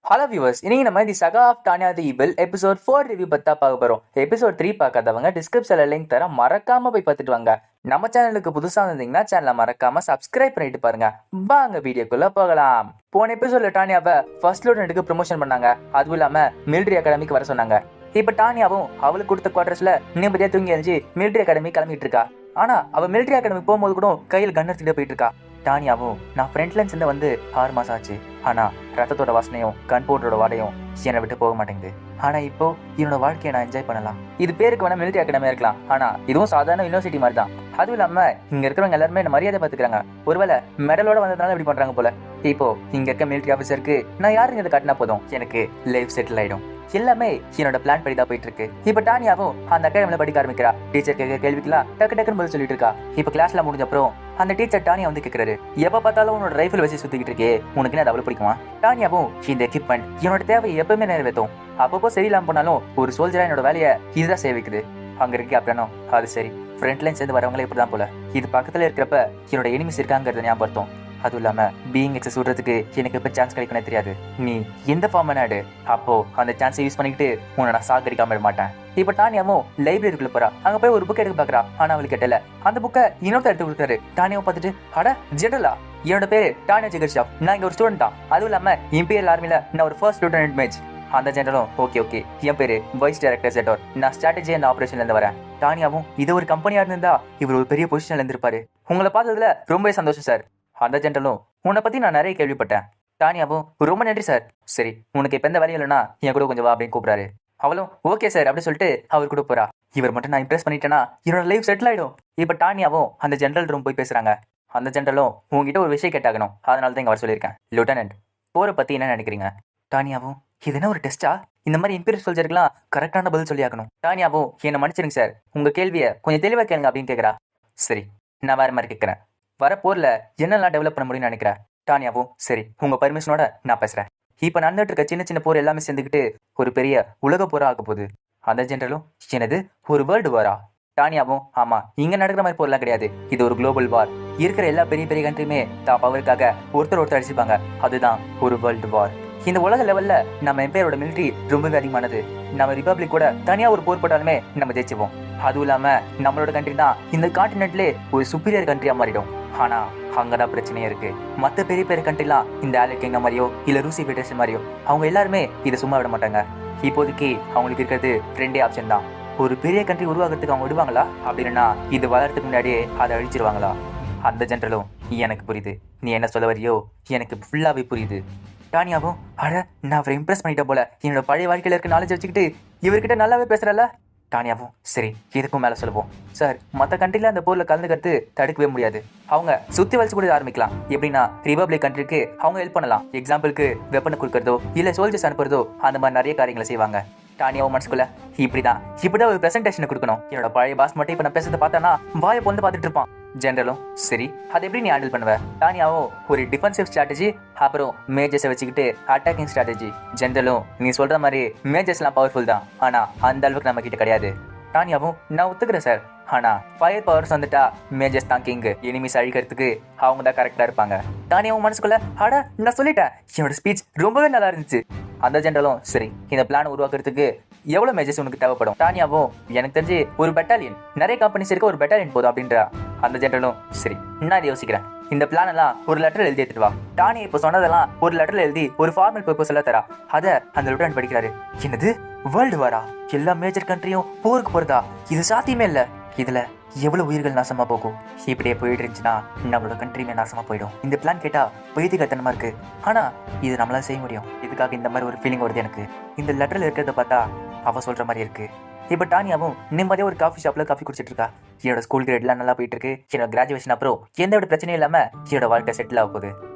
Hello viewers, இன்னைக்கு நம்ம the saga of Tanya the evil episode 4 review பத்தா பார்க்க போறோம். எபிசோட் 3 பார்க்காதவங்க டிஸ்கிரிப்ஷன்ல லிங்க் தரேன், மறக்காம போய் பார்த்துட்டு வாங்க. நம்ம சேனலுக்கு புதுசா வந்தீங்கன்னா சேனலை மறக்காம சப்ஸ்கிரைப் பண்ணிட்டு பாருங்க. வாங்க வீடியோக்குள்ள போகலாம். போன எபிசோட்ல டானியாவை ஃபர்ஸ்ட் லூட்டன்ட்டுக்கு ப்ரமோஷன் பண்ணாங்க. அதுவும் இல்லாம மிலிட்டரி அகாடமிக்கு வர சொன்னாங்க. இப்ப டானியாவும் அவளுக்கு கொடுத்த குவார்டர்ஸ்ல நிம்மதியா தூங்கி எழுந்து மிலிட்டரி அகாடமி கிளம்பிட்டு இருக்கா. ஆனா அவ மிலிட்டரி அகாடமி போகும்போது கூட கையில் கன் எடுத்துட்டு போயிட்டு இருக்கா. டானியாவும் நான் ஃப்ரண்ட் லைன்ஸ் இருந்து வந்து 6 மாசம் ஆச்சு, ஆனா ரத்தத்தோட வாசனையும் கன் பவுடரோட வாடையும் என்னை விட்டு போக மாட்டேங்குது. ஆனா இப்போ என்னோட வாழ்க்கையை நான் என்ஜாய் பண்ணலாம். இது பேருக்கு வேணா மிலிட்டரி அகாடமியா இருக்கலாம், ஆனா இதுவும் சாதாரண யூனிவர்சிட்டி மாதிரி தான். அதுவும் இல்லாம இங்க இருக்கிறவங்க எல்லாருமே என்ன மரியாதை பாத்துக்கிறாங்க. ஒருவேளை மெடலோட வந்ததுனால இப்படி பண்றாங்க போல. இப்போ இங்க இருக்க மிலிட்டரி ஆஃபீஸருக்கு நான் யாருங்க இதை காட்டினா போதும், எனக்கு லைஃப் செட்டில் ஆயிடும். எல்லாமே என்னோட பிளான் படி தான் போயிட்டு இருக்கு. இப்ப டானியாவும் அந்த அகாடமில படிக்க ஆரம்பிக்கிறா. டீச்சர் கேட்க கேள்விக்கலாம் டக்கு டக்குன்னு பதில் சொல்லிட்டு இருக்கா. இப்ப கிளாஸ்ல முடிஞ்ச அப்புறம் அந்த டீச்சர் டானியா வந்து கேட்கிறாரு, எப்ப பார்த்தாலும் உன்னோட ரைஃபிள் வச்சு சுத்திக்கிட்டு இருக்கே, உனக்கு என்ன அவ்வளவு பிடிக்குமா? டானியாவும் இந்த எக்யூப்மெண்ட் என்னோட தேவையை எப்பவுமே நிறைவேற்றும். அப்பப்போ சரியில்லாம போனாலும் ஒரு சோல்ஜரா என்னோட வேலையை இதுதான் சேவிக்குது. அங்க இருக்கு அப்படின்னா அது சரி, ஃப்ரண்ட் லைன் சேர்ந்து வரவங்களே இப்படிதான் போல. இது பக்கத்துல இருக்கிறப்ப என்னோட எனிமிஸ் இருக்காங்கிறத ஞாபகம். அதுவும் இல்லாம பீயிங் எக்ஸஸ் விடுறதுக்கு எனக்கு இப்ப சான்ஸ் கிடைக்கணும் தெரியாது. நீ எந்த ஃபார்ம் நாடு, அப்போ அந்த சான்ஸை யூஸ் பண்ணிக்கிட்டு உன்னை நான் சாகடிக்காம விட மாட்டேன். இப்ப டானியாவும் லைப்ரரிக்குள்ள போறா. அங்க போய் ஒரு புக் எடுக்க பாக்குறா. ஆனா அவளுக்கு கேட்டல. அந்த புக்கை இன்னொருத்தர் எடுத்து கொடுக்குறாரு. டானியாவை பார்த்துட்டு, அட ஜெனரலா, என்னோட பேரு டானியா ஜிகர்ஷாப், நான் இங்க ஒரு ஸ்டூடெண்ட் தான். அதுவும் இல்லாம இம்பீரியல் ஆர்மில நான் ஒரு ஃபர்ஸ்ட் லூட்டனன்ட் மேஜ். அந்த ஜெனரலும் ஓகே, என் பேரு வைஸ் டைரக்டர் ஜெட்டோர், நான் ஸ்ட்ராட்டஜி அண்ட் ஆபரேஷன்ல இருந்து வரேன். டானியாவும் இது ஒரு கம்பெனியா இருந்தா இவர் ஒரு பெரிய பொசிஷன்ல இருந்திருப்பாரு. உங்களை பார்த்ததுல ரொம்ப சந்தோஷம் சார். அந்த ஜென்ரலும் உன்னை பத்தி நான் நிறைய கேள்விப்பட்டேன். டானியாவும் ரொம்ப நன்றி சார். சரி, உனக்கு இப்ப எந்த வேலையும் இல்லைன்னா என் கூட கொஞ்சம் வா அப்படின்னு கூப்பிடுறாரு. அவளும் ஓகே சார் அப்படின்னு சொல்லிட்டு அவர் கூட போறா. இவர் மட்டும் நான் இம்ப்ரெஸ் பண்ணிட்டேன்னா என்னோட லைஃப் செட்டில் ஆயிடும். இப்ப டானியாவும் அந்த ஜெனரல் ரூம் போய் பேசுறாங்க. அந்த ஜெனரலும் உங்ககிட்ட ஒரு விஷயம் கேட்டாகணும், அதனால தான் இங்க வர சொல்லியிருக்கேன். லிeutenant, போரை பத்தி என்ன நினைக்கிறீங்க? டானியாவும் இது என்ன ஒரு டெஸ்டா? இந்த மாதிரி இம்பீரியல் சோல்ஜருக்குலாம் கரெக்டான பதில் சொல்லி ஆகணும். டானியாவும் என்ன மன்னிச்சிருங்க சார், உங்க கேள்வியை கொஞ்சம் தெளிவா கேளுங்க அப்படின்னு கேட்கறா. சரி, நான் வேற மாதிரி கேட்கறேன். வர போர்ல என்னெல்லாம் டெவலப் பண்ண முடியும்னு நினைக்கிறேன். டானியாவும் சரி, உங்க பர்மிஷனோட நான் பேசுறேன். இப்ப நடந்துட்டு இருக்க சின்ன சின்ன போர் எல்லாமே சேர்ந்துக்கிட்டு ஒரு பெரிய உலக போரா ஆக போகுது. அந்த ஜெனரலும் என்னது ஒரு வேர்ல்டு வாரா? டானியாவும் ஆமா, இங்க நடக்கிற மாதிரி போர்லாம் கிடையாது, இது ஒரு குளோபல் வார். இருக்கிற எல்லா பெரிய பெரிய கண்ட்ரியுமே தான் பவருக்காக ஒருத்தர் அடிச்சுப்பாங்க. அதுதான் ஒரு வேர்ல்டு வார். இந்த உலக லெவல்ல நம்ம எம்பையரோட மிலிட்டரி ரொம்பவே அதிகமானது. நம்ம ரிபப்ளிக் கூட தனியா ஒரு போர் போட்டாலுமே நம்ம ஜெயிச்சுவோம். அதுவும் இல்லாம நம்மளோட கண்ட்ரி தான் இந்த கான்டினென்ட்லே ஒரு சுப்பீரியர் கண்ட்ரியா மாறிடும். ஆனா அங்கதான் பிரச்சனையே இருக்கு. மத்த பெரிய பெரிய கண்ட்ரிலாம் இந்த ஆலட் கிங்டம் மாதிரியோ இல்ல ரூசி ஃபெடரேஷன் மாதிரியோ அவங்க எல்லாருமே இதை சும்மா விட மாட்டாங்க. இப்போதைக்கு அவங்களுக்கு இருக்கிறது 2 ஆப்ஷன் தான். ஒரு பெரிய கண்ட்ரி உருவாகிறதுக்கு அவங்க விடுவாங்களா, அப்படின்னா இது வளர்றதுக்கு முன்னாடியே அதை அழிச்சிருவாங்களா? அந்த ஜெனரலும் எனக்கு புரியுது, நீ என்ன சொல்ல வரியோ எனக்கு ஃபுல்லாவே புரியுது. டானியாவும் அட நான் அவரை இம்ப்ரெஸ் பண்ணிட்ட போல, என்னோட பழைய வாழ்க்கையில இருக்க நாலேஜ் வச்சுக்கிட்டு இவர்கிட்ட நல்லாவே பேசுறல. டானியாவும் சரி, இதுக்கும் மேல சொல்லுவோம் சார். மற்ற கண்ட்ரில அந்த போர்ல கலந்துக்கிறது தடுக்கவே முடியாது. அவங்க சுத்தி வலிச்சு கூட ஆரம்பிக்கலாம். எப்படின்னா ரிபப்ளிக் கண்ட்ரிக்கு அவங்க ஹெல்ப் பண்ணலாம். எக்ஸாம்பிளுக்கு வெப்பனை கொடுக்கறதோ இல்ல சோல்ஜர்ஸ் அனுப்புறதோ அந்த மாதிரி நிறைய காரியங்களை செய்வாங்க. டானியாவும் மனசுக்குள்ள இப்படிதான் ஒரு பிரசன்டேஷன் கொடுக்கணும். என்னோட பழைய பாஸ் மட்டும் இப்ப நான் பேசுறதை பார்த்தானா வாயை பொந்து பார்த்துட்டு இருப்பான். ஜெனரலும் சரி, அதை எப்படி நீ ஹேண்டில் பண்ணுவ? டானியாவும் ஒரு டிஃபென்சிவ் ஸ்ட்ராட்டஜி, அப்புறம் மேஜர்ஸை வச்சுக்கிட்டு அட்டாக்கிங் ஸ்ட்ராட்டஜி. ஜெனரலும் நீ சொல்ற மாதிரி மேஜர்ஸ்லாம் பவர்ஃபுல் தான், ஆனா அந்த அளவுக்கு நம்ம கிட்ட கிடையாது. டானியாவும் நான் ஒத்துக்கிறேன் சார், ஆனா ஃபயர் பவர்ஸ் வந்துட்டா மேஜர்ஸ் தான் கிங். எனிமிஸ் அழிக்கிறதுக்கு அவங்க தான் கரெக்டா இருப்பாங்க. டானியாவும் மனசுக்குள்ள அட நான் சொல்லிட்டேன், என்னோட ஸ்பீச் ரொம்பவே நல்லா இருந்துச்சு. அந்த ஜெனரலும் சரி, இந்த பிளான் உருவாக்குறதுக்கு எவ்வளவு மேஜர்ஸ் உனக்கு தேவைப்படும்? டானியாவும் எனக்கு தெரிஞ்சு ஒரு பெட்டாலியன், நிறைய கம்பெனிஸ் இருக்க ஒரு பெட்டாலியன் போதும் அப்படின்றா. அந்த ஜெனரலும் சரி, நான் இதை யோசிக்கிறேன். இந்த பிளான் எல்லாம் ஒரு லெட்டர் எழுதி எடுத்துட்டு வா. டானி இப்போ சொன்னதெல்லாம் ஒரு லெட்டர்ல எழுதி ஒரு ஃபார்மல் பர்பஸ் எல்லாம் தரா. அதை அந்த லிeutenant படிக்கிறாரு. என்னது வேர்ல்டு வாரா? எல்லா மேஜர் கண்ட்ரியும் போருக்கு போறதா? இது சாத்தியமே இல்ல. இதுல எவ்வளவு உயிர்கள் நாசமா போகும். இப்படியே போயிட்டு இருந்துச்சுன்னா நம்மளோட கண்ட்ரியுமே நாசமா போயிடும். இந்த பிளான் கேட்டா பைத்தியக்காரத்தனமா இருக்கு, ஆனா இது நம்மளால செய்ய முடியும். இதுக்காக இந்த மாதிரி ஒரு ஃபீலிங் வருது எனக்கு. இந்த லெட்டர்ல இருக்கிறத பார்த்தா அவ சொல்ற மாதிரி இருக்கு. இப்ப டானியாவும் நிம்மதியா ஒரு காஃபி ஷாப்ல காஃபி குடிச்சிட்டு இருக்கா. என்னோட ஸ்கூல் கிரேட்லாம் நல்லா போயிட்டு இருக்கு. என்னோட கிராஜுவேஷன் அப்புறம் எந்த ஒரு பிரச்சனையும் இல்லாம என்னோட வாழ்க்கை செட்டில் ஆக போகுது.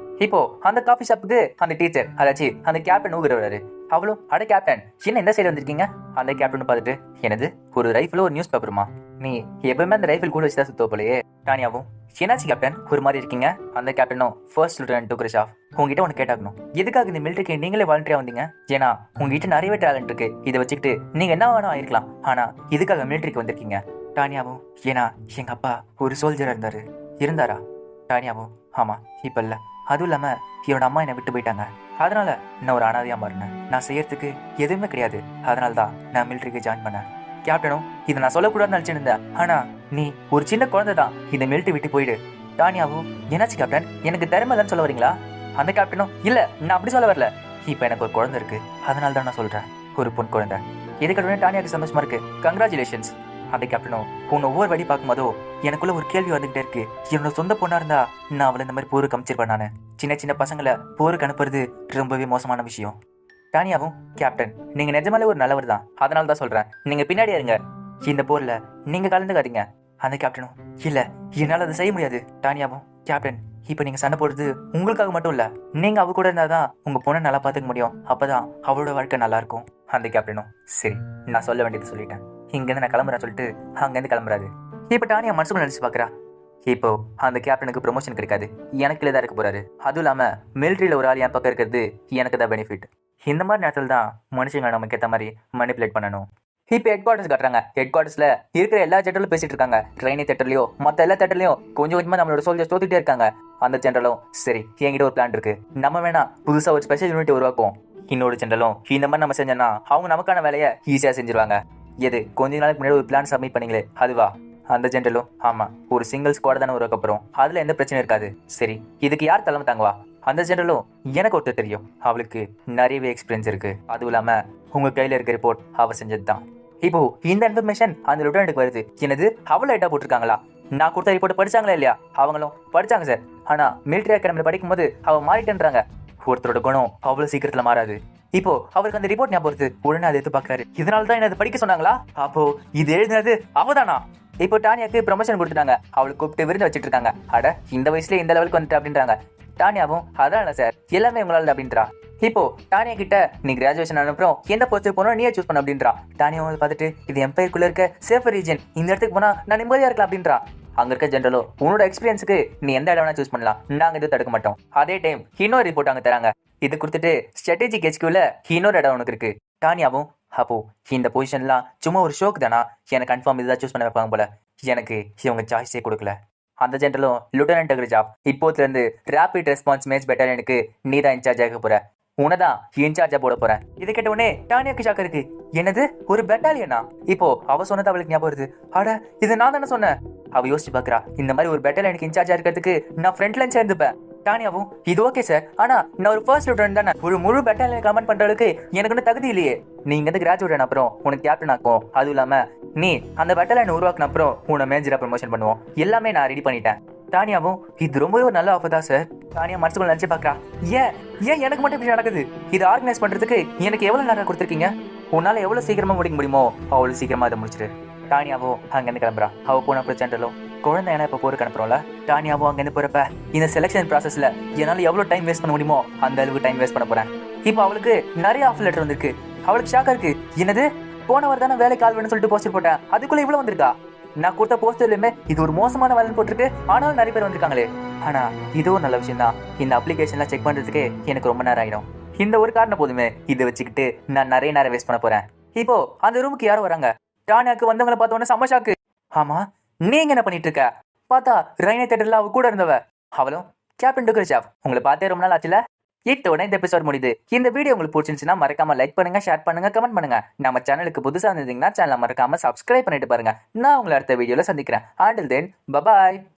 இப்போ அந்த காஃபி ஷாப்புக்கு அந்த டீச்சர் அதாச்சு அந்த கேப்டன் ஊகுறவராரு. அவளும் அட கேப்டன், என்ன இந்த சைடு வந்திருக்கீங்க? அந்த கேப்டன் பார்த்துட்டு என்னது ஒரு ரைஃபிளோ ஒரு நியூஸ் பேப்பருமா? நீ எப்பவுமே அந்த ரைஃபிள் கூட வச்சுதான் சுத்தோ போலயே. டானியாவும் என்னாச்சு கேப்டன் ஒரு மாதிரி இருக்கீங்க? அந்த கேப்டனும் ஃபர்ஸ்ட் லூட்டனன்ட் ஜிகர்ஷாப், உங்ககிட்ட ஒன்று கேட்டாகணும். எதுக்காக இந்த மிலிட்டரிக்கு நீங்களே வாலண்டியரா வந்தீங்க? ஏன்னா உங்ககிட்ட நிறையவே டேலண்ட் இருக்கு, இதை வச்சுக்கிட்டு நீங்க என்ன வேணும் ஆயிருக்கலாம், ஆனா இதுக்காக மிலிட்டரிக்கு வந்திருக்கீங்க. டானியாவும் ஏன்னா எங்க அப்பா ஒரு சோல்ஜரா இருந்தாரா? டானியாவும் ஆமா, இப்ப இல்ல, அதுவும் இல்லாம என்னோட அம்மா என்னை விட்டு போயிட்டாங்க. அதனால நான் ஒரு அனாதையா மாறினேன். நான் செய்யறதுக்கு எதுவுமே கிடையாது. அதனால தான் நான் மிலிட்டரிக்கு ஜாயின் பண்ணேன். கேப்டனும் இதை நான் சொல்லக்கூடாதுன்னு நினைச்சிட்டு இருந்தேன். ஆனா நீ ஒரு சின்ன குழந்தை தான், இந்த மிலிட்டரி விட்டு போயிடு. டானியாவும் என்னாச்சு கேப்டன், எனக்கு திறமை இல்லைன்னு சொல்ல வரீங்களா? அந்த கேப்டனும் இல்ல, நான் அப்படி சொல்ல வரல. இப்ப எனக்கு ஒரு குழந்தை இருக்கு, அதனால தான் நான் சொல்றேன், ஒரு பொன் குழந்தை. இதுக்கு டானியாக்கு சந்தோஷமா இருக்கு, கங்க்ராச்சுலேஷன்ஸ். அந்த கேப்டனும் உன்னை ஒவ்வொரு வாட்டி பார்க்கும்போதோ எனக்குள்ள ஒரு கேள்வி வந்துகிட்டே இருக்கு. என்னோட சொந்த பொண்ணா இருந்தா நான் அவளை இந்த மாதிரி போருக்கு அமைச்சிருப்பேன். நானு சின்ன சின்ன பசங்களை போருக்கு அனுப்புறது ரொம்பவே மோசமான விஷயம். டானியாவும் கேப்டன் நீங்க நிஜமாலே ஒரு நல்லவர் தான், அதனால தான் சொல்றேன், நீங்க பின்னாடியே இருங்க, இந்த போர்ல நீங்க கலந்துக்காதீங்க. அந்த கேப்டனும் இல்ல, என்னால அதை செய்ய முடியாது. டானியாவும் கேப்டன் இப்ப நீங்க சண்டை போடுறது உங்களுக்காக மட்டும் இல்ல, நீங்க அவ கூட இருந்தாதான் உங்க பொண்ணை நல்லா பாத்துக்க முடியும், அப்பதான் அவளோட வாழ்க்கை நல்லா இருக்கும். அந்த கேப்டனும் சரி, நான் சொல்ல வேண்டியது சொல்லிட்டேன், இங்க இருந்து நான் கிளம்புறேன் சொல்லிட்டு அங்க இருந்து கிளம்புறாரு. இப்ப டானியா மனசுக்குள்ள நினைச்சு பாக்குறா, இப்போ அந்த கேப்டனுக்கு ப்ரொமோஷன் கிடைக்காது, எனக்கு தான் இருக்க போறாரு. அதுவும் இல்லாம மிலிட்ரியில ஒரு ஆள் என் பக்கம் இருக்கிறது எனக்கு தான் பெனிஃபிட். இந்த மாதிரி நேரத்தில் தான் மனுஷங்க நமக்கு ஏற்ற மாதிரி மனிப்புலேட் பண்ணணும். இப்போ ஹெட் குவார்டர்ஸ் கட்டுறாங்க. ஹெட் குவார்டர்ஸ்ல இருக்கிற எல்லா தேட்டர்லையும் பேசிட்டு இருக்காங்க. ட்ரைனிங் தேட்டர்லயோ மற்ற எல்லா தேட்டர்லயும் கொஞ்சம் கொஞ்சமா நம்மளோட சோல்ஜர்ஸ் தோத்துட்டே இருக்காங்க. அந்த ஜென்ரலும் சரி, என்கிட்ட ஒரு பிளான் இருக்கு, நம்ம வேணா புதுசா ஒரு ஸ்பெஷல் யூனிட் உருவாக்குவோம். இன்னொரு ஜென்ரலும் இந்த மாதிரி நம்ம செஞ்சோம்னா அவங்க நமக்கான வேலையை ஈஸியா செஞ்சிருவாங்க. எது கொஞ்ச நாளுக்கு முன்னாடி ஒரு பிளான் சப்மிட் பண்ணீங்களே அதுவா? அந்த ஜென்ரலும் ஆமா, ஒரு சிங்கிள் ஸ்குவாட் தானே உருவாக்கப்புறம், அதுல எந்த பிரச்சனையும் இருக்காது. சரி, இதுக்கு யார் தலைமை தாங்குவா? அந்த ஜென்ரலும் எனக்கு ஒருத்தர் தெரியும், அவளுக்கு நிறையவே எக்ஸ்பீரியன்ஸ் இருக்கு. அதுவும் இல்லாம உங்க கையில இருக்க ரிப்போர்ட் அவ செஞ்சது தான். இப்போ இந்த இன்ஃபர்மேஷன் அந்த லிeutenant வருது. என்னது, அவளை லைட்டா போட்டிருக்காங்களா? நான் கொடுத்த ரிப்போர்ட் படிச்சாங்களா இல்லையா? அவங்களும் படிச்சாங்க சார். ஆனா மிலிட்டரி அகாடமில படிக்கும் போது அவ மாறிட்டேன்றாங்க. ஒருத்தரோட குணம் அவ்வளவு சீக்கிரத்துல மாறாது. இப்போ அவருக்கு அந்த ரிப்போர்ட் ஞாபகம் வருது. உடனே அதை எடுத்து பாக்குறாரு. இதனாலதான் என்ன படிக்க சொன்னாங்களா? அப்போ இது எழுதினது அவதானா? இப்போ டானியாக்கு ப்ரமோஷன் கொடுத்துட்டாங்க. அவளுக்கு கூப்பிட்டு விருந்து வச்சிட்டு இருக்காங்க. அட, இந்த வயசுல இந்த லெவலுக்கு வந்துட்டு அப்படின்றாங்க. டானியாவும் அதான் சார், எல்லாமே உங்களால அப்படின்றா. இப்போ டானியா கிட்ட நீ கிராஜுவேஷன் அனுப்புறோம், எந்த போஸ்ட் போனோம் நீயே சூஸ் பண்ண அப்படின்றா. டானியாவும் பார்த்துட்டு இது எம்பையருக்குள்ள இருக்க சேஃபர் ரீஜன், இந்த இடத்துக்கு போனா நான் நிம்மதியா இருக்கலாம் அப்படின்றா. அங்க இருக்க ஜென்ரலோ உன்னோட எக்ஸ்பீரியன்ஸுக்கு நீ எந்த இடம் வேணா சூஸ் பண்ணலாம், நாங்க எதுவும் தடுக்க மாட்டோம். அதே டைம் இன்னொரு ரிப்போர்ட் அங்க தராங்க. இது கொடுத்துட்டு ஸ்ட்ராட்டஜிக் ஹெச்கியூல இன்னொரு இடம் உனக்கு இருக்கு. டானியாவும் அப்போ இந்த பொசிஷன்லாம் சும்மா ஒரு ஷோக்கு தானா, எனக்கு கன்ஃபார்ம் இதுதான் சூஸ் பண்ண வைப்பாங்க போல, எனக்கு இவங்க சாய்ஸே கொடுக்கல. அந்த ஜென்ரலும் லிeutenant அக்ரிஜாப், இப்போத்துல இருந்து ரேபிட் ரெஸ்பான்ஸ் மேட்ச் பெட்டாலியனுக்கு நீ தான் இன்சார்ஜ் ஆக போற, உனதான் இன்சார்ஜா போட போறேன். இதை கேட்ட உடனே டானியாக்கு ஷாக் இருக்கு. என்னது, ஒரு பெட்டாலியனா? இப்போ அவ சொன்னது அவளுக்கு ஞாபகம் வருது. அட, இது நான் தானே சொன்னேன். அவ யோசிச்சு பாக்குறா, இந்த மாதிரி ஒரு பெட்டாலியனுக்கு இன்சார்ஜா இருக்கிறதுக்கு நான் ஃப்ரண்ட் லைன் சேர்ந்துப்பேன். டானியாவும் இது ஓகே சார், ஆனா நான் ஒரு ஃபர்ஸ்ட் லிeutenant தானே, ஒரு முழு பெட்டாலியன் கமெண்ட் பண்றதுக்கு எனக்கு ஒன்றும் தகுதி இல்லையே. நீ இங்க இருந்து கிராஜுவேட் அப்புறம் உனக்கு கேப்டன் ஆக்கும். அதுவும் இல்லாம நீ அந்த பெட்டாலியன் உருவாக்கின அப்புறம் உன்னை மேஜரா ப்ரமோஷன் பண்ணுவோம். எல்லாமே நான் ரெடி பண்ணிட்டேன். டானியாவும் இது ரொம்பவே ஒரு நல்ல ஆஃபர் தான் சார். டானியா மனசுக்குள்ள நினைச்சு பாக்குறா, ஏன் ஏன் எனக்கு மட்டும் இப்படி நடக்குது? இது ஆர்கனைஸ் பண்றதுக்கு எனக்கு எவ்வளவு நேரம் கொடுத்துருக்கீங்க? உன்னால எவ்வளவு சீக்கிரமா முடிக்க முடியுமோ அவ்வளவு சீக்கிரமா அதை முடிச்சிரு. டானியாவோ அங்கிருந்து கிளம்புறா. அவ போன பிரச்சனைலும் குழந்தை ஏன்னா இப்ப போருக்கு அனுப்புறோம்ல, டானியாவும் அங்கிருந்து போறப்ப இந்த செலக்ஷன் ப்ராசஸ்ல என்னால எவ்வளவு டைம் வேஸ்ட் பண்ண முடியுமோ அந்த அளவுக்கு டைம் வேஸ்ட் பண்ண போறேன். இப்போ அவளுக்கு நிறைய ஆஃபர் லெட்டர் வந்திருக்கு. அவளுக்கு ஷாக்கா இருக்கு. என்னது, போனவர் தானே வேலைக்கு ஆள் வேணும்னு சொல்லிட்டு போஸ்டர் போட்டேன், அதுக்குள்ள இவ்வளவு வந்திருக்கா? நான் கொடுத்த போஸ்டர்லயுமே இது ஒரு மோசமான வேலைன்னு போட்டிருக்கு, ஆனாலும் நிறைய பேர் வந்திருக்காங்களே. ஆனா இது ஒரு நல்ல விஷயம் தான். இந்த அப்ளிகேஷன்லாம் செக் பண்றதுக்கு எனக்கு ரொம்ப நேரம் ஆயிடும். இந்த ஒரு காரணம் போதுமே, இதை வச்சுக்கிட்டு நான் நிறைய நேரம் வேஸ்ட் பண்ண போறேன். இப்போ அந்த ரூமுக்கு யாரும் வராங்க. டானியாக்கு வந்தவங்களை பார்த்தோன்னே செம்ம ஷாக்கு. ஆமா, நீங்க என்ன பண்ணிட்டு இருக்க? பார்த்தா ரைனே தேட்டர்ல அவ கூட இருந்தவ. அவளும் கேப்டன் டுக்ரிஜாப், உங்களை பார்த்தே ரொம்ப நாள் ஆச்சுல. இத்தோட இந்த எபிசோட் முடியுது. இந்த வீடியோ உங்களுக்கு பிடிச்சிருந்துச்சுன்னா மறக்காம லைக் பண்ணுங்க, ஷேர் பண்ணுங்க, கமெண்ட் பண்ணுங்க. நம்ம சேனலுக்கு புதுசா இருந்தீங்கன்னா சேனலை மறக்காம சப்ஸ்கிரைப் பண்ணிட்டு பாருங்க. நான் உங்களை அடுத்த வீடியோல சந்திக்கிறேன். until then bye bye.